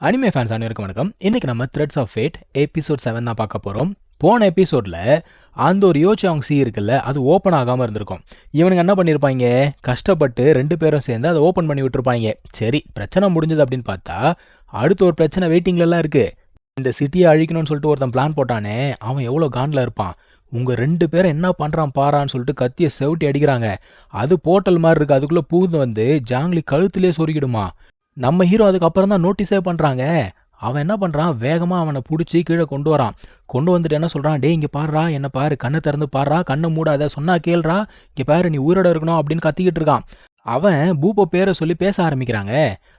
Anime fans அனைவருக்கும் வணக்கம். இன்னைக்கு நம்ம த்ரெட்ஸ் ஆஃப் ஃபேட் எபிசோட் 7 தான் பார்க்க போகிறோம். போன எபிசோடில் அந்த ஒரு யோசாங் சி இருக்குல்ல, அது ஓப்பன் ஆகாமல் இருந்திருக்கும். இவனுங்க என்ன பண்ணியிருப்பாங்க, கஷ்டப்பட்டு 2 பேரும் சேர்ந்து அதை ஓப்பன் பண்ணி விட்டுருப்பாங்க. சரி, பிரச்சனை முடிஞ்சது அப்படின்னு பார்த்தா அடுத்த ஒரு பிரச்சனை வெயிட்டிங்லலாம் இருக்குது. இந்த சிட்டியை அழிக்கணும்னு சொல்லிட்டு ஒருத்தன் பிளான் போட்டானே, அவன் எவ்வளோ காண்டில் இருப்பான். உங்கள் 2 பேரும் என்ன பண்ணுறான் பாரான்னு சொல்லிட்டு கத்தியை செவுட்டி அடிக்கிறாங்க. அது போர்ட்டல் மாதிரி இருக்குது, அதுக்குள்ளே பூந்து வந்து ஜாங்லி கழுத்திலே சொருகிடுமா. நம்ம ஹீரோ அதுக்கப்புறம் தான் நோட்டீஸே பண்ணுறாங்க. அவன் என்ன பண்ணுறான், வேகமாக அவனை பிடிச்சி கீழே கொண்டு வரான். கொண்டு வந்துட்டு என்ன சொல்கிறான், டே இங்கே பாடுறா, என்ன பாரு, கண்ணை திறந்து பாடுறா, கண்ணை மூடாத, சொன்னா கேள்றா, இங்கே பாரு நீ உயிரோட இருக்கணும் அப்படின்னு கத்திக்கிட்டு இருக்கான். அவன் பூப்போ பேரை சொல்லி பேச ஆரம்பிக்கிறாங்க.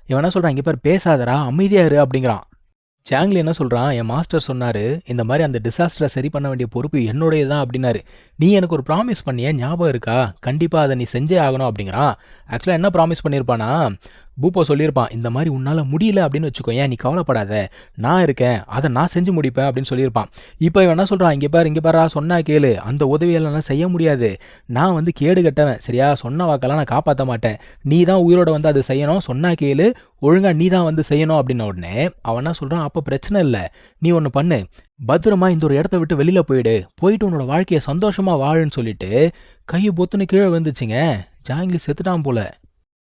இவன் என்ன சொல்கிறான், இங்கே பாரு பேசாதரா, அமைதியா இரு அப்படிங்கிறான். ஜாங்லி என்ன சொல்கிறான், என் மாஸ்டர் சொன்னார், இந்த மாதிரி அந்த டிசாஸ்டரை சரி பண்ண வேண்டிய பொறுப்பு என்னுடைய தான் அப்படின்னாரு. நீ எனக்கு ஒரு ப்ராமிஸ் பண்ணிய ஞாபகம் இருக்கா, கண்டிப்பாக அதை நீ செஞ்சே ஆகணும் அப்படிங்கிறான். ஆக்சுவலாக என்ன ப்ராமிஸ் பண்ணியிருப்பானா, பூப்போ சொல்லியிருப்பான், இந்த மாதிரி உன்னால் முடியல அப்படின்னு வச்சுக்கோ, ஏன் நீ கவலைப்படாத, நான் இருக்கேன், அதை நான் செஞ்சு முடிப்பேன் அப்படின்னு சொல்லியிருப்பான். இப்போ இவன் என்ன சொல்கிறான், இங்கே பாரு சொன்னா கேளு, அந்த உதவியெல்லாம் செய்ய முடியாது, நான் வந்து கேடு கட்டவன், சரியா, சொன்ன வாக்கெல்லாம் நான் காப்பாற்ற மாட்டேன், நீ தான் உயிரோட வந்து அதை செய்யணும், சொன்னா கேளு, ஒழுங்காக நீ தான் வந்து செய்யணும் அப்படின்ன உடனே அவன் என்ன சொல்கிறான், அப்போ பிரச்சனை இல்லை, நீ ஒன்று பண்ணு, பத்திரமா இந்த ஒரு இடத்த விட்டு வெளியில் போயிட்டு உன்னோட வாழ்க்கையை சந்தோஷமாக வாழுன்னு சொல்லிட்டு கையை பொத்துன்னு கீழே வந்துச்சுங்க. ஜாங்லி செத்துட்டான் போல.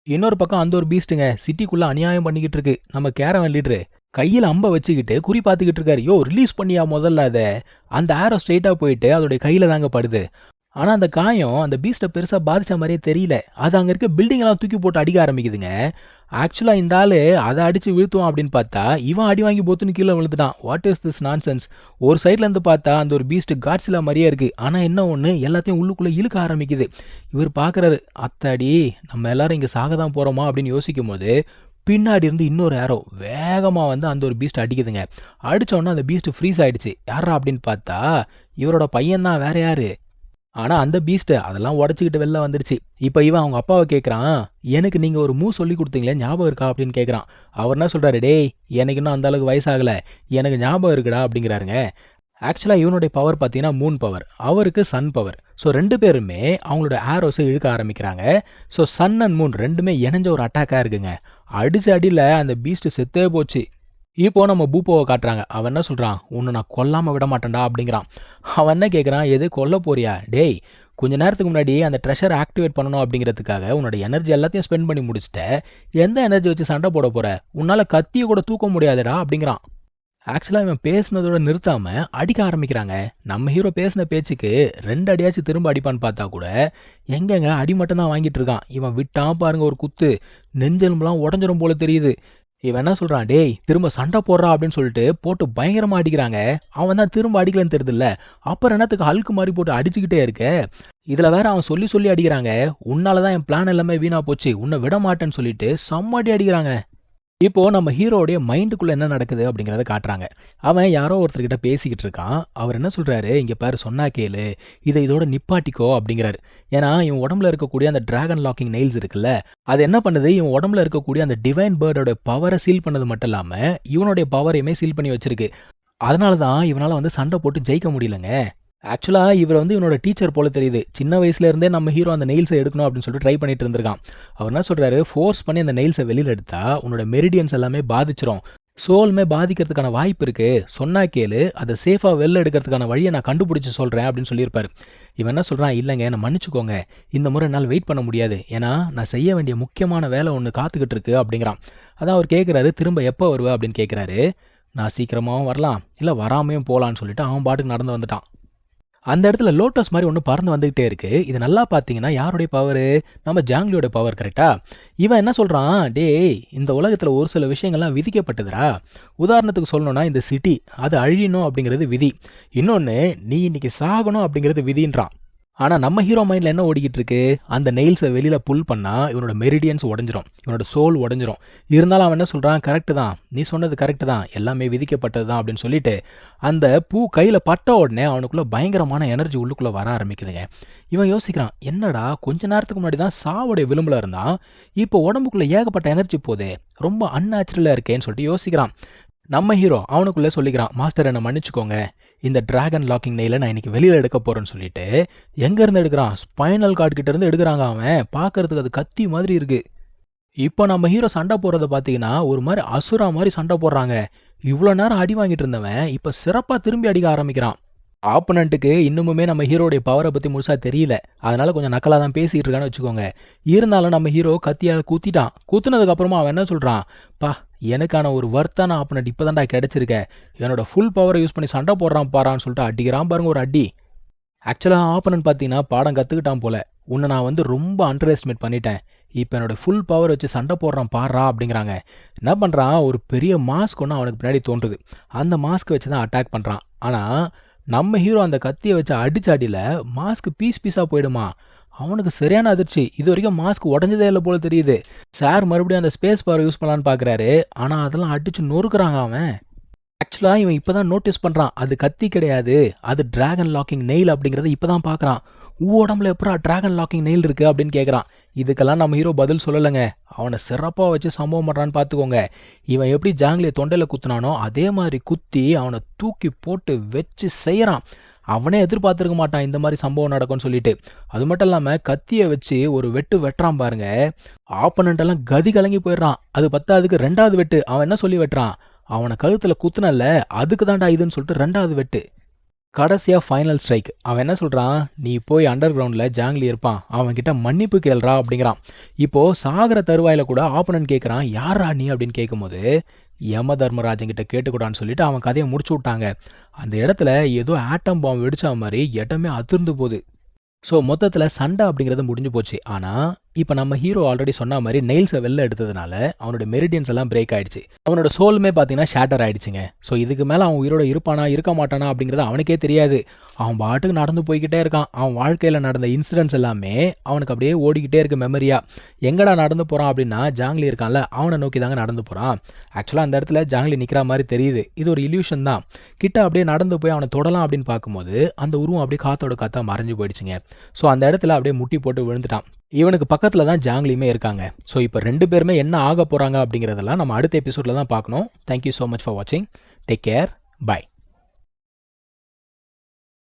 இன்னொரு பக்கம் அந்த ஒரு பீஸ்ட்டுங்க சிட்டிக்குள்ளே அநியாயம் பண்ணிக்கிட்டு இருக்கு. நம்ம கேரவன் லீடரு கையில் அம்பை வச்சுக்கிட்டு குறி பார்த்துக்கிட்டு இருக்காரு. யோ ரிலீஸ் பண்ணியா முதல்ல அதை. அந்த ஆரோ ஸ்ட்ரெயிட்டாக போயிட்டு அதோடைய கையில் தாங்க படுது. ஆனால் அந்த காயம் அந்த பீஸ்ட்டை பெருசாக பாதித்த மாதிரியே தெரியல. அது அங்கே இருக்க பில்டிங்கெல்லாம் தூக்கி போட்டு அடிக்க ஆரம்பிக்குதுங்க. ஆக்சுவலாக இந்த ஆள் அதை அடித்து வீழ்த்துவான் அப்படின்னு பார்த்தா இவன் அடி வாங்கி போத்துன்னு கீழே விழுந்துட்டான். What is this nonsense. ஒரு சைட்லேருந்து பார்த்தா அந்த ஒரு பீஸ்ட் காட்ஸிலா மாதிரியே இருக்குது. ஆனால் என்ன ஒன்று, எல்லாத்தையும் உள்ளுக்குள்ளே இழுக்க ஆரம்பிக்குது. இவர் பார்க்குறாரு, அத்தாடி நம்ம எல்லாரும் இங்கே சாக தான் போகிறோமா அப்படின்னு யோசிக்கும் போது பின்னாடி இருந்து இன்னொரு ஏரோ வேகமாக வந்து அந்த ஒரு பீஸ்ட் அடிக்குதுங்க. அடித்தோடனே அந்த பீஸ்ட் ஃப்ரீஸ் ஆகிடுச்சு. யாரா அப்படின்னு பார்த்தா இவரோட பையன்தான், வேற யாரு. ஆனால் அந்த பீஸ்ட்டு அதெல்லாம் உடச்சிக்கிட்டு வெளில வந்துடுச்சு. இப்போ இவன் அவங்க அப்பாவை கேட்குறான், எனக்கு நீங்கள் ஒரு சொல்லி கொடுத்தீங்களே ஞாபகம் இருக்கா அப்படின்னு கேட்குறான். அவர் என்ன சொல்கிறாரு, டேய் எனக்கு இன்னும் அந்தளவுக்கு வயசாகலை, எனக்கு ஞாபகம் இருக்குடா அப்படிங்கிறாருங்க. ஆக்சுவலாக இவனுடைய பவர் பார்த்தீங்கன்னா மூன் பவர், அவருக்கு சன் பவர். ஸோ 2 பேருமே அவங்களோட ஆரோஸை இழுக்க ஆரம்பிக்கிறாங்க. ஸோ சன் அண்ட் மூன் ரெண்டுமே இணைஞ்ச ஒரு அட்டாக்காக இருக்குங்க. அடிச்ச அடியில் அந்த பீஸ்ட்டு செத்தே போச்சு. இப்போ நம்ம பூப்போவை காட்டுறாங்க. அவன் என்ன சொல்கிறான், உன்னை நான் கொல்லாமல் விட மாட்டேன்டா அப்படிங்கிறான். அவன் என்ன கேட்குறான், எது கொல்ல போறியா, டேய் கொஞ்ச நேரத்துக்கு முன்னாடி அந்த ட்ரெஷரை ஆக்டிவேட் பண்ணணும் அப்படிங்கிறதுக்காக உன்னோட எனர்ஜி எல்லாத்தையும் ஸ்பெண்ட் பண்ணி முடிச்சுட்ட, எந்த எனர்ஜி வச்சு சண்டை போட போகிற, உன்னால் கத்தியை கூட தூக்க முடியாதுடா அப்படிங்கிறான். ஆக்சுவலாக இவன் பேசினதோட நிறுத்தாமல் அடிக்க ஆரம்பிக்கிறாங்க. நம்ம ஹீரோ பேசின பேச்சுக்கு 2 அடியாச்சும் திரும்ப அடிப்பான்னு பார்த்தா கூட எங்கெங்க அடி மட்டும் தான் வாங்கிட்டு இருக்கான். இவன் விட்டான் பாருங்க ஒரு குத்து, நெஞ்செலும்புலாம் உடஞ்சிரும் போல தெரியுது. இவன் என்ன சொல்கிறான், டேய் திரும்ப சண்டை போடுறா அப்படின்னு சொல்லிட்டு போட்டு பயங்கரமாக அடிக்கிறாங்க. அவன் தான் திரும்ப அடிக்கலன்னு தெரியுதுல்ல, அப்புறம் என்னத்துக்கு ஹல்க்கு மாதிரி போட்டு அடிச்சுக்கிட்டே இருக்க. இதில் வேற அவன் சொல்லி சொல்லி அடிக்கிறாங்க, உன்னால தான் என் பிளான் எல்லாமே வீணாக போச்சு, உன்னை விட மாட்டேன்னு சொல்லிட்டு செம்மடி அடிக்கிறாங்க. இப்போ நம்ம ஹீரோடைய மைண்டுக்குள்ளே என்ன நடக்குது அப்படிங்கிறத காட்டுறாங்க. அவன் யாரோ ஒருத்தர்கிட்ட பேசிக்கிட்டு இருக்கான். அவர் என்ன சொல்கிறாரு, இங்கே பாரு சொன்னா கேளு, இதை இதோட நிப்பாட்டிக்கோ அப்படிங்கிறாரு. ஏன்னா இவன் உடம்புல இருக்கக்கூடிய அந்த டிராகன் லாக்கிங் நெயில்ஸ் இருக்குல்ல, அது என்ன பண்ணுது, இவன் உடம்புல இருக்கக்கூடிய அந்த டிவைன் பேர்டோட பவரை சீல் பண்ணது மட்டும் இல்லாமல் இவனுடைய பவரையுமே சீல் பண்ணி வச்சிருக்கு. அதனால தான் இவனால் வந்து சண்டை போட்டு ஜெயிக்க முடியலங்க. ஆக்சுவலாக இவர் வந்து இவனோட டீச்சர் போல தெரியுது. சின்ன வயசுலேருந்தே நம்ம ஹீரோ அந்த நெயில்ஸை எடுக்கணும் அப்படின்னு சொல்லிட்டு ட்ரை பண்ணிட்டு இருந்திருக்கான். அவர் என்ன சொல்கிறாரு, ஃபோர்ஸ் பண்ணி அந்த நெயில்ஸை வெளியில் எடுத்தால் உன்னோட மெரிடியன்ஸ் எல்லாமே பாதிச்சிரும், சோல்மே பாதிக்கிறதுக்கான வாய்ப்பு இருக்குது, சொன்னா கேளு, அதை சேஃபாக வெளில எடுக்கிறதுக்கான வழியை நான் கண்டுபிடிச்சி சொல்கிறேன் அப்படின்னு சொல்லியிருப்பார். இவன் என்ன சொல்கிறான், இல்லைங்க என்னை மன்னிச்சுக்கோங்க, இந்த முறை என்னால் வெயிட் பண்ண முடியாது, ஏன்னா நான் செய்ய வேண்டிய முக்கியமான வேலை ஒன்று காத்துக்கிட்டு இருக்கு அப்படிங்கிறான். அதான் அவர் கேட்குறாரு, திரும்ப எப்போ வருவ அப்படின்னு கேட்குறாரு. நான் சீக்கிரமாகவும் வரலாம், இல்லை வராமையும் போகலான்னு சொல்லிட்டு அவன் பாட்டுக்கு நடந்து வந்துட்டான். அந்த இடத்துல லோட்டஸ் மாதிரி ஒன்று பறந்து வந்துகிட்டே இருக்கு. இது நல்லா பார்த்தீங்கன்னா யாருடைய பவர், நம்ம ஜாங்லியோட பவர். கரெக்டா. இவன் என்ன சொல்கிறான், டேய் இந்த உலகத்தில் ஒரு சில விஷயங்கள்லாம் விதிக்கப்பட்டதுரா. உதாரணத்துக்கு சொல்லணும்னா இந்த சிட்டி அது அழியணும் அப்படிங்கிறது விதி, இன்னொன்று நீ இன்னைக்கு சாகணும் அப்படிங்கிறது விதின்றான். ஆனால் நம்ம ஹீரோ மைண்டில் என்ன ஓடிக்கிட்டு இருக்கு, அந்த நெயில்ஸை வெளியில் புல் பண்ணால் இவனோட மெரிடியன்ஸ் உடஞ்சிரும், இவனோட சோல் உடஞ்சிரும். இருந்தாலும் அவன் என்ன சொல்கிறான், கரெக்டு தான், நீ சொன்னது கரெக்டு தான், எல்லாமே விதிக்கப்பட்டது தான் அப்படின்னு சொல்லிட்டு அந்த பூ கையில் பட்ட உடனே அவனுக்குள்ளே பயங்கரமான எனர்ஜி உள்ளுக்குள்ளே வர ஆரம்பிக்குதுங்க. இவன் யோசிக்கிறான், என்னடா கொஞ்ச நேரத்துக்கு முன்னாடி தான் சாவோடைய விளிம்பில் இருந்தான், இப்போ உடம்புக்குள்ளே ஏகப்பட்ட எனர்ஜி போதே, ரொம்ப அன்நேச்சுரலாக இருக்கேன்னு சொல்லிட்டு யோசிக்கிறான். நம்ம ஹீரோ அவனுக்குள்ளே சொல்லிக்கிறான், மாஸ்டர் என்னை மன்னிச்சுக்கோங்க, இந்த டிராகன் லாக்கிங் நெயிலை நான் இன்னைக்கு வெளியில் எடுக்க போகிறேன்னு சொல்லிட்டு எங்கேருந்து எடுக்கிறான், ஸ்பைனல் கார்டு கிட்ட இருந்து எடுக்கிறாங்க. அவன் பார்க்கறதுக்கு அது கத்தி மாதிரி இருக்குது. இப்போ நம்ம ஹீரோ சண்டை போடுறத பார்த்தீங்கன்னா, ஒரு மாரி அசுரா மாரி சண்டை போடுறாங்க. இவ்ளோ நேரம் அடி வாங்கிட்டு இருந்தவன், இப்ப சிறப்பா திரும்பி அடிக்க ஆரம்பிக்கிறான். ஆப்பனன்ட்டுக்கு இன்னமுமே நம்ம ஹீரோடைய பவர பத்தி முழுசா தெரியல. அதனால கொஞ்சம் நக்கலா தான் பேசிட்டு இருக்கான்னு வச்சுக்கோங்க. இருந்தாலும் நம்ம ஹீரோ கத்தியால குத்திட்டான். குத்துனதுக்கு அப்புறமா அவன் என்ன சொல்றான், "பா எனக்கான ஒரு வொர்த்தான ஆப்பனன்ட் இப்ப தான்டா கிடைச்சிருக்க. என்னோட ஃபுல் பவர யூஸ் பண்ணி சண்டை போடுறான் பாரான்னு" சொல்லிட்டு அடிக்கிறான் பாருங்க ஒரு அடி. ஆக்சுவலா ஆப்பனன்ட் பார்த்தீங்கன்னா, பாடம் கத்துக்கிட்டான் போல. "உன்ன நான் வந்து ரொம்ப அண்டர் எஸ்டிமேட் பண்ணிட்டேன். இப்ப என்னோட ஃபுல் பவர் வச்சு சண்டை போடுறான் பார்றா" அப்படிங்கிறாங்க. என்ன பண்றான், ஒரு பெரிய மாஸ்க் ஒண்ணு அவனுக்கு பின்னாடி தோன்றுது. அந்த மாஸ்க்க வச்சு தான் அட்டாக் பண்றான். ஆனா, நம்ம ஹீரோ அந்த கத்திய வச்சு அடிச்ச அடியில மாஸ்க் பீஸ் பீஸா போயிடுமா. அவனுக்கு சரியான அதிர்ச்சி. இதுவரைக்கும் மாஸ்க் உடைஞ்சதே இல்ல போல தெரியுது. சார் மறுபடியும் அந்த ஸ்பேஸ் பவர யூஸ் பண்ணலான்னு பார்க்குறாரு. ஆனா, அதெல்லாம் அடிச்சு நொறுக்குறாங்க அவன். ஆக்சுவலா இவன் இப்ப தான் நோட்டீஸ் பண்றான். அது கத்தி கிடையாது. அது டிராகன் லாக்கிங் நெயில் அப்படிங்கிறத இப்ப தான் பார்க்குறான். உடம்புல எப்புட்றா டிராகன் லாக்கிங் நெயில் இருக்கு அப்படின்னு கேட்குறான். இதுக்கெல்லாம் நம்ம ஹீரோ பதில் சொல்லலங்க. அவன சிறப்பா வச்சு சம்பவம் பண்றான்னு பார்த்துக்கோங்க. இவன் எப்படி ஜாங்லிய தொண்டையில குத்துனானோ அதே மாதிரி குத்தி அவன தூக்கி போட்டு வச்சு செய்றான். அவனே எதிர்பார்த்திருக்க மாட்டான் இந்த மாதிரி சம்பவம் நடக்கும்னு சொல்லிட்டு. அது மட்டும் இல்லாம கத்திய வச்சு ஒரு வெட்டு வெட்டுறான் பாருங்க. ஆப்பனன்ட் எல்லாம் கதி கலங்கி போயிடுறான். அது பத்தாததுக்கு 2வது வெட்டு அவன் என்ன சொல்லி வெட்டுறான், அவன கழுத்துல குத்துனல்ல அதுக்கு தான்டா இதுன்னு சொல்லிட்டு 2வது வெட்டு. கடைசியா ஃபைனல் ஸ்ட்ரைக். அவன் என்ன சொல்றான், "நீ போய் அண்டர் கிரவுண்ட்ல ஜாங்லி இருப்பான். அவன்கிட்ட மன்னிப்பு கேளுடா" அப்படிங்கிறான். இப்போ சாகுற தருவாயில கூட ஆப்பனன்ட் கேட்குறான், "யார்றா நீ?" அப்படின்னு கேட்கும்போது, யம தர்மராஜன் கிட்ட கேட்டுக்கூடான்னு சொல்லிட்டு அவன் கதையை முடிச்சு விட்டாங்க. அந்த இடத்துல ஏதோ ஆட்டம் பாம்பு வெடிச்ச மாதிரி இடமே அதிர்ந்து போகுது. ஸோ மொத்தத்துல சண்டை அப்படிங்கிறது முடிஞ்சு போச்சு. ஆனா, இப்ப நம்ம ஹீரோ ஆல்ரெடி சொன்ன மாரி நெயில்ஸ வெளில எடுத்ததுனால, அவனோட மெரிடியன்ஸ் எல்லாம் பிரேக் ஆயிடுச்சு. அவனோட சோலுமே பார்த்தீங்கன்னா ஷேட்டர் ஆயிடுச்சுங்க. ஸோ இதுக்கு மேல அவன் உயிரோட இருப்பானா, இருக்க மாட்டானா அப்படிங்கிறது அவனுக்கே தெரியாது. அவன் பாட்டுக்கு நடந்து போய்க்கிட்டே இருக்கான். அவன் வாழ்க்கையில நடந்த இன்சிடென்ட்ஸ் எல்லாமே அவனுக்கு அப்படியே ஓடிக்கிட்டே இருக்கு மெமரியா. எங்கடா நடந்து போறான் அப்படின்னா, ஜாங்லி இருக்கான்ல, அவன நோக்கி தாங்க நடந்து போறான். ஆக்சுவலா அந்த இடத்துல ஜாங்லி நிக்கிற மாரி தெரியுது. இது ஒரு இல்யூஷன் தான். கிட்ட அப்படியே நடந்து போய் அவன தொடலாம் அப்படின்னு பார்க்கும்போது, அந்த உருவம் அப்படியே காத்தோட காத்தா மறைஞ்சு போயிடுச்சுங்க. ஸோ அந்த இடத்துல அப்படியே முட்டி போட்டு விழுந்துட்டான். இவனுக்கு பக்கத்துல தான் ஜாங்லியுமே இருக்காங்க. ஸோ இப்போ 2 பேருமே என்ன ஆக போறாங்க அப்படிங்கிறதெல்லாம் நம்ம அடுத்த எபிசோட்ல தான் பார்க்கணும். Thank you so much for வாட்சிங். Take care. பை.